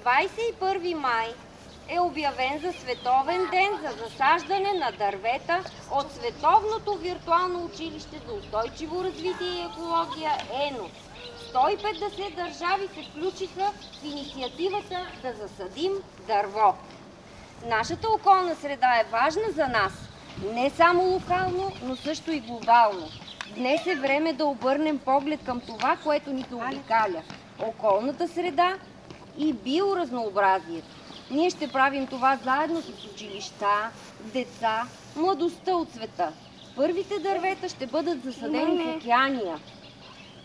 21 май е обявен за Световен ден за засаждане на дървета от Световното виртуално училище за устойчиво развитие и екология ЕНО. 150 държави се включиха в инициативата да засадим дърво. Нашата околна среда е важна за нас, не само локално, но също и глобално. Днес е време да обърнем поглед към това, което ни заобикаля – околната среда и биоразнообразието. Ние ще правим това заедно с училища, деца, младостта от света. Първите дървета ще бъдат засадени в Океания.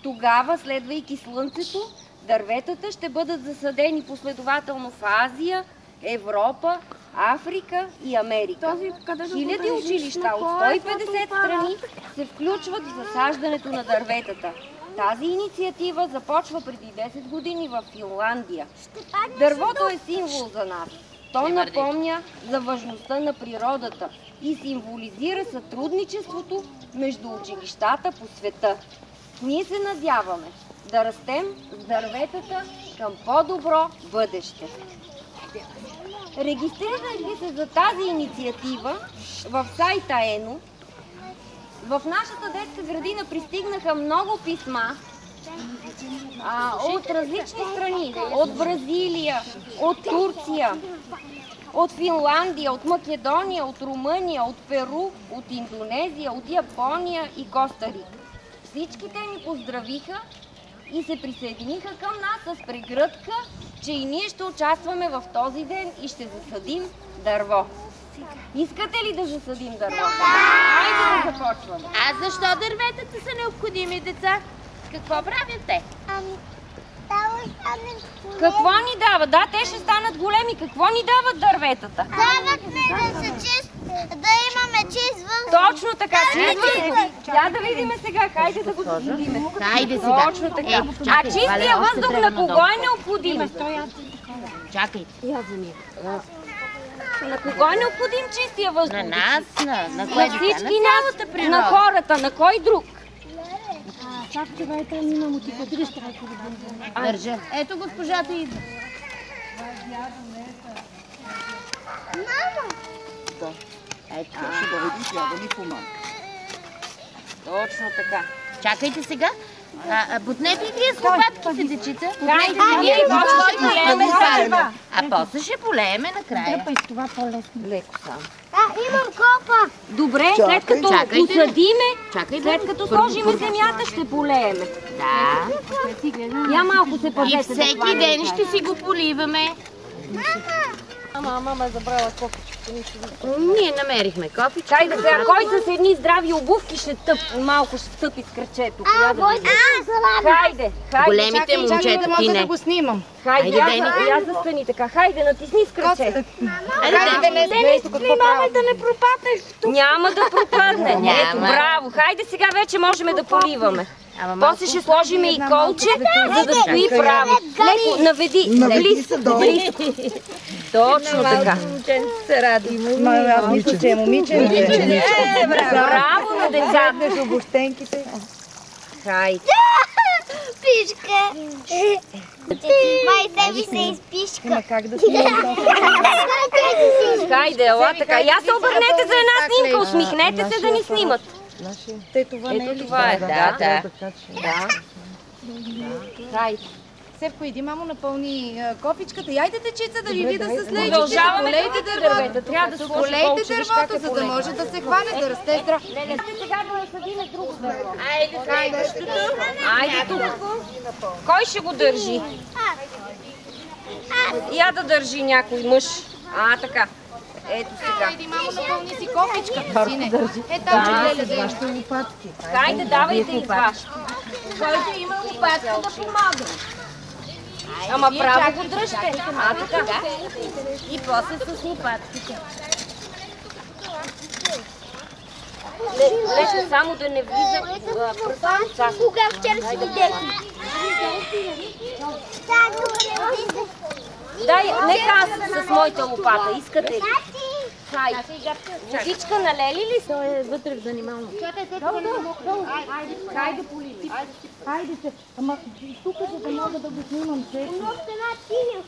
Тогава, следвайки Слънцето, дърветата ще бъдат засадени последователно в Азия, Европа, Африка и Америка. Хиляди училища от 150 страни се включват в засаждането на дърветата. Тази инициатива започва преди 10 години в Финландия. Дървото е символ за нас. То напомня за важността на природата и символизира сътрудничеството между училищата по света. Ние се надяваме да растем с дърветата към по-добро бъдеще. Регистрирайте се за тази инициатива в сайта ЕНО. В нашата детска градина пристигнаха много писма от различни страни. От Бразилия, от Турция, от Финландия, от Македония, от Румъния, от Перу, от Индонезия, от Япония и Коста Рика. Всичките ни поздравиха и се присъединиха към нас с прегръдка, че и ние ще участваме в този ден и ще засадим дърво. Искате ли да засадим дърво? Хайде да започваме. А защо дърветата са необходими, деца? Какво правят те? Какво ни дава? Да, те ще станат големи. Какво ни дават дърветата? Дават ни да са чист, да имаме чист въздух. Точно така, чист въздух. Я да видим сега, хайде да го засадиме. Хайде сега. Точно така. А чистия въздух на кого е необходим? Чакайте. На кого е необходим чистия въздух? На нас, на всички нас, на хората, на кой друг? Държа. Ето госпожата идва. Мама! Ето. Ще да видим, тя да ни помага. Точно така. Чакайте сега. Бутнете ли вие с лопатките, дечица? Хайде, вие после ще полееме дърва. А после ще полееме накрая. Това по-лесно. Леко само. Имам копа! Добре, след като посадиме, Чакайте. след като сложиме земята, ще полееме. Да. Я малко се И пазете. всеки ден ще си го поливаме. Мама е забрала кофичката. Ние намерихме кофичка. Хайде сега, кой с едни здрави обувки ще малко ще стъпи с крачето? Хайде, Големите момчета, ти не. го снимам. Хайде, я застани така. Хайде, натисни с краче. Внимавай да не пропаднеш. Няма да пропадне. Ето, браво. Хайде сега вече можем да поливаме. После ще сложим и колче, за да стои право. Леко, наведи. Близко. Точно така. се ради. Аз мисля, че е момиче. Браво на децата. Между бощенките. Хайде. Пишка. Май себе се изпишка. Има как да снимам. Хайде, ела така. Я се обърнете за една снимка. Усмихнете се да ни снимат. Те това не е ли? Това е, да. Хайде. Севко, иди мамо напълни кофичката. Яйде, дечица, да ви видя с лейчите. Продължаваме Полейте дървета. Трябва да сложи Полейте колче. Виж как дървото, е за да може да се хване, да расте здраво. Сега да насадиме друго дърво. Айде, Айде тук. Кой ще го държи? Я да държи някой мъж. Така. Ето сега. Иди мамо напълни си кофичката, сине. Там, че леля. Хайде, давайте и вашите. който има лопатка да помага. Ама право го дръжте. Така. И после с лопатките. Лесно само да не влиза пръста. Кога вчера си видях? Дай, нека аз с моята лопата. Искате ли? Хайде. Водичка налели ли? Той е вътре в занимално. Хайде полили. Хайде се. Ама тук, за да мога да го снимам. Нощта на синя.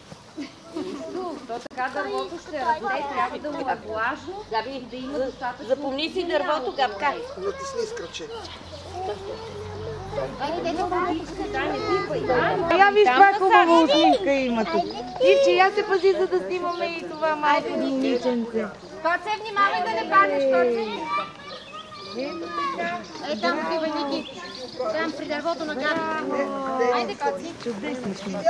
То така дървото ще расте, трябва да му е влажно и да има достатъчно. Запомни си дървото, Габка. Натисни с кръче. Я виж каква хубава усмивка има тук. Ивче, я се пази, за да снимаме и това малко момиченце. Коце, внимавай да не паднеш, Коце. Ей, там отива, Ники. Там при дървото на Габи. Айде, Коци. Чудесни снимки.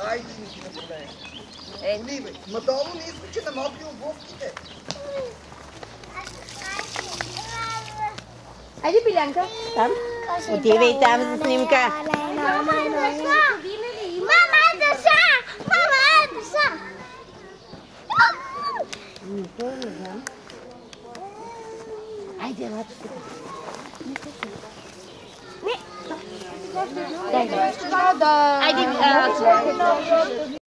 Айде, Ники, на колене. Поливай. Ма долу не иска, че да мокри обувките. Айде, Билянка. Там. Отивай там за снимка. Мама е душа! Мама е душа! Айде, елате тук. Да. Айде,